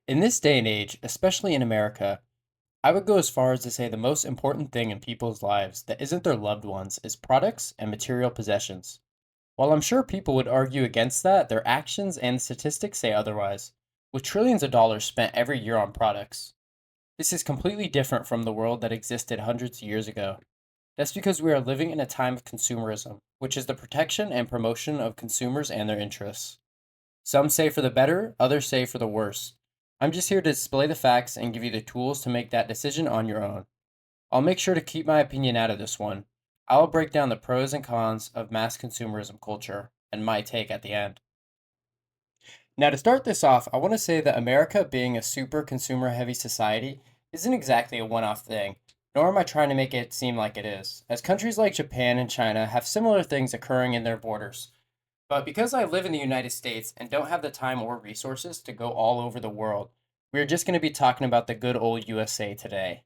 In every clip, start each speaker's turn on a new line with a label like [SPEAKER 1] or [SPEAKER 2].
[SPEAKER 1] In this day and age, especially in America, I would go as far as to say the most important thing in people's lives that isn't their loved ones is products and material possessions. While I'm sure people would argue against that, their actions and statistics say otherwise, with trillions of dollars spent every year on products. This is completely different from the world that existed hundreds of years ago. That's because we are living in a time of consumerism, which is the protection and promotion of consumers and their interests. Some say for the better, others say for the worse. I'm just here to display the facts and give you the tools to make that decision on your own. I'll make sure to keep my opinion out of this one. I'll break down the pros and cons of mass consumerism culture and my take at the end. Now, to start this off, I want to say that America, being a super consumer heavy society, isn't exactly a one off thing, nor am I trying to make it seem like it is, as countries like Japan and China have similar things occurring in their borders. But because I live in the United States and don't have the time or resources to go all over the world, we are just going to be talking about the good old USA today.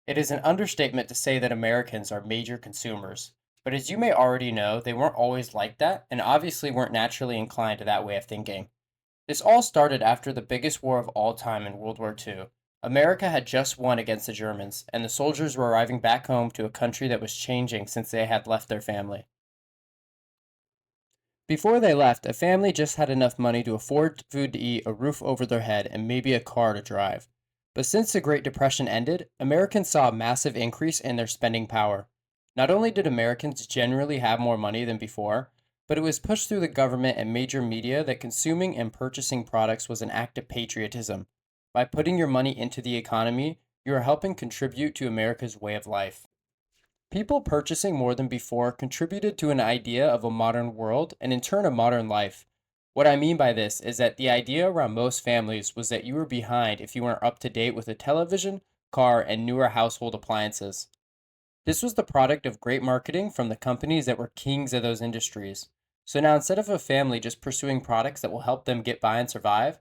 [SPEAKER 1] It is an understatement to say that Americans are major consumers, but as you may already know, they weren't always like that and obviously weren't naturally inclined to that way of thinking. This all started after the biggest war of all time in World War II. America had just won against the Germans, and the soldiers were arriving back home to a country that was changing since they had left their family. Before they left, a family just had enough money to afford food to eat, a roof over their head, and maybe a car to drive. But since the Great Depression ended, Americans saw a massive increase in their spending power. Not only did Americans generally have more money than before, but it was pushed through the government and major media that consuming and purchasing products was an act of patriotism. By putting your money into the economy, you are helping contribute to America's way of life. People purchasing more than before contributed to an idea of a modern world and in turn a modern life. What I mean by this is that the idea around most families was that you were behind if you weren't up to date with a television, car, and newer household appliances. This was the product of great marketing from the companies that were kings of those industries. So now instead of a family just pursuing products that will help them get by and survive,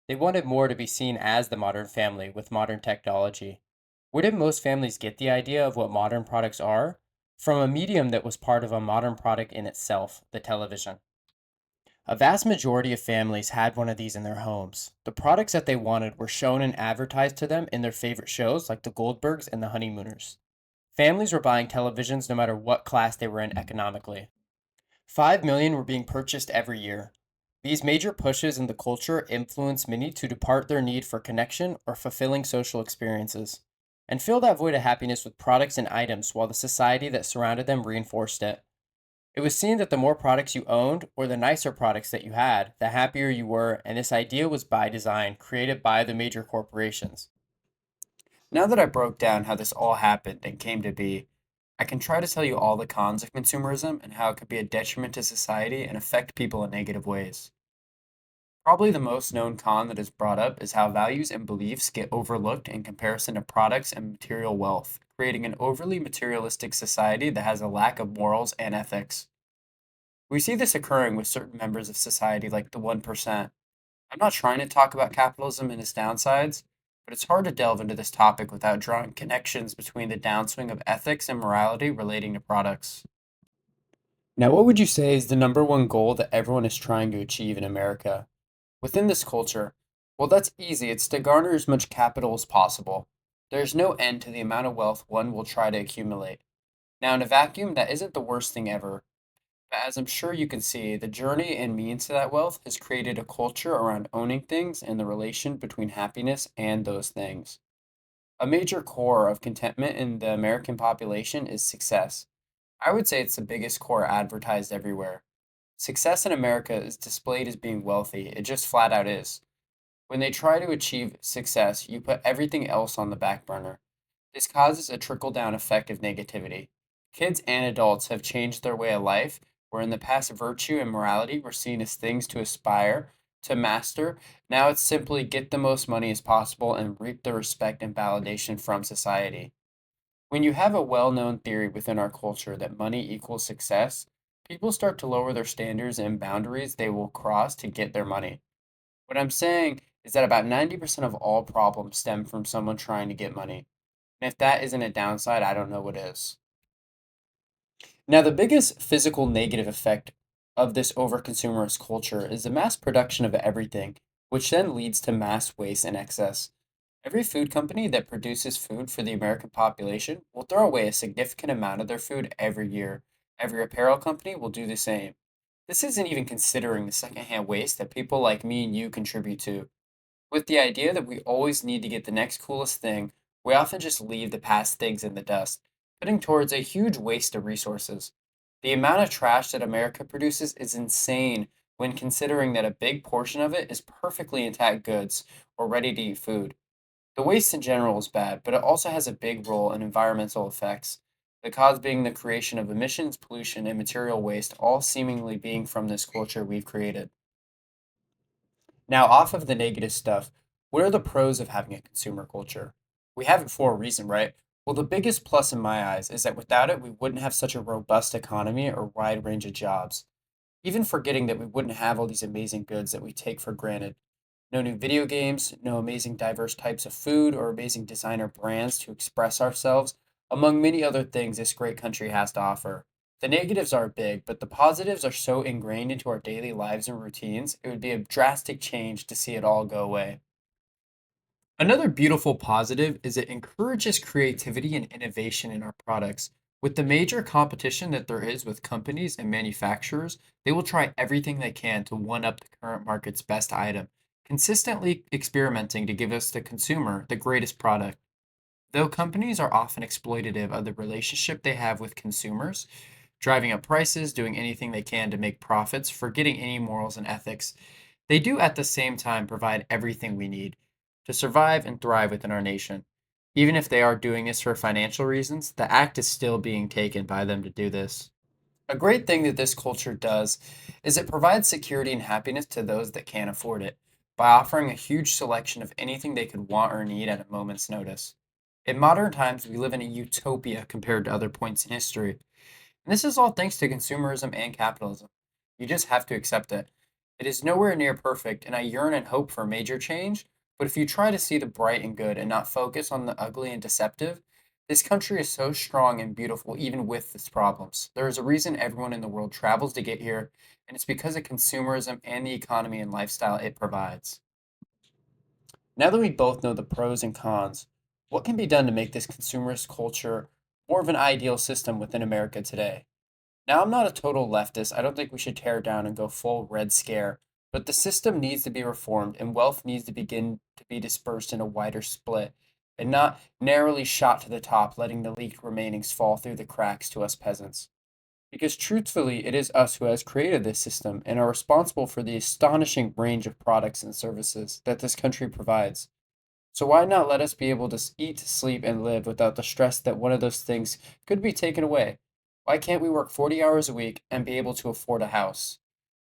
[SPEAKER 1] they wanted more to be seen as the modern family with modern technology. Where did most families get the idea of what modern products are? From a medium that was part of a modern product in itself, the television. A vast majority of families had one of these in their homes. The products that they wanted were shown and advertised to them in their favorite shows like the Goldbergs and the Honeymooners. Families were buying televisions no matter what class they were in economically. 5 million were being purchased every year. These major pushes in the culture influenced many to depart their need for connection or fulfilling social experiences, and fill that void of happiness with products and items while the society that surrounded them reinforced it. It was seen that the more products you owned, or the nicer products that you had, the happier you were, and this idea was by design, created by the major corporations. Now that I broke down how this all happened and came to be, I can try to tell you all the cons of consumerism and how it could be a detriment to society and affect people in negative ways. Probably the most known con that is brought up is how values and beliefs get overlooked in comparison to products and material wealth, creating an overly materialistic society that has a lack of morals and ethics. We see this occurring with certain members of society like the 1%. I'm not trying to talk about capitalism and its downsides, but it's hard to delve into this topic without drawing connections between the downswing of ethics and morality relating to products. Now, what would you say is the number one goal that everyone is trying to achieve in America? Within this culture, well, that's easy. It's to garner as much capital as possible. There's no end to the amount of wealth one will try to accumulate. Now, in a vacuum, that isn't the worst thing ever. But as I'm sure you can see, the journey and means to that wealth has created a culture around owning things and the relation between happiness and those things. A major core of contentment in the American population is success. I would say it's the biggest core advertised everywhere. Success in America is displayed as being wealthy, it just flat out is. When they try to achieve success, you put everything else on the back burner. This causes a trickle down effect of negativity. Kids and adults have changed their way of life, where in the past virtue and morality were seen as things to aspire, to master. Now it's simply get the most money as possible and reap the respect and validation from society. When you have a well known theory within our culture that money equals success, people start to lower their standards and boundaries they will cross to get their money. What I'm saying is that about 90% of all problems stem from someone trying to get money. And if that isn't a downside, I don't know what is. Now, the biggest physical negative effect of this over consumerist culture is the mass production of everything. which then leads to mass waste and excess. Every food company that produces food for the American population will throw away a significant amount of their food every year. Every apparel company will do the same. This isn't even considering the secondhand waste that people like me and you contribute to. With the idea that we always need to get the next coolest thing, we often just leave the past things in the dust, putting towards a huge waste of resources. The amount of trash that America produces is insane when considering that a big portion of it is perfectly intact goods or ready to eat food. The waste in general is bad, but it also has a big role in environmental effects, the cause being the creation of emissions, pollution, and material waste, all seemingly being from this culture we've created. Now, off of the negative stuff, what are the pros of having a consumer culture? We have it for a reason, right? Well, the biggest plus in my eyes is that without it, we wouldn't have such a robust economy or wide range of jobs. Even forgetting that we wouldn't have all these amazing goods that we take for granted. No new video games, no amazing diverse types of food or amazing designer brands to express ourselves, among many other things this great country has to offer. The negatives are big, but the positives are so ingrained into our daily lives and routines, it would be a drastic change to see it all go away. Another beautiful positive is it encourages creativity and innovation in our products. With the major competition that there is with companies and manufacturers, they will try everything they can to one up the current market's best item, consistently experimenting to give us, the consumer, the greatest product. Though companies are often exploitative of the relationship they have with consumers, driving up prices, doing anything they can to make profits, forgetting any morals and ethics, they do at the same time provide everything we need to survive and thrive within our nation. Even if they are doing this for financial reasons, the act is still being taken by them to do this. A great thing that this culture does is it provides security and happiness to those that can't afford it by offering a huge selection of anything they could want or need at a moment's notice. In modern times, we live in a utopia compared to other points in history. And this is all thanks to consumerism and capitalism. You just have to accept it. It is nowhere near perfect, and I yearn and hope for major change. But if you try to see the bright and good and not focus on the ugly and deceptive, this country is so strong and beautiful even with its problems. There is a reason everyone in the world travels to get here, and it's because of consumerism and the economy and lifestyle it provides. Now that we both know the pros and cons, what can be done to make this consumerist culture more of an ideal system within America today? Now, I'm not a total leftist. I don't think we should tear down and go full Red Scare, but the system needs to be reformed and wealth needs to begin to be dispersed in a wider split and not narrowly shot to the top, letting the leaked remainings fall through the cracks to us peasants. Because truthfully, it is us who has created this system and are responsible for the astonishing range of products and services that this country provides. So why not let us be able to eat, sleep, and live without the stress that one of those things could be taken away? Why can't we work 40 hours a week and be able to afford a house?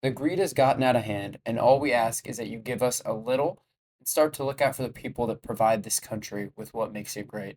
[SPEAKER 1] The greed has gotten out of hand, and all we ask is that you give us a little and start to look out for the people that provide this country with what makes it great.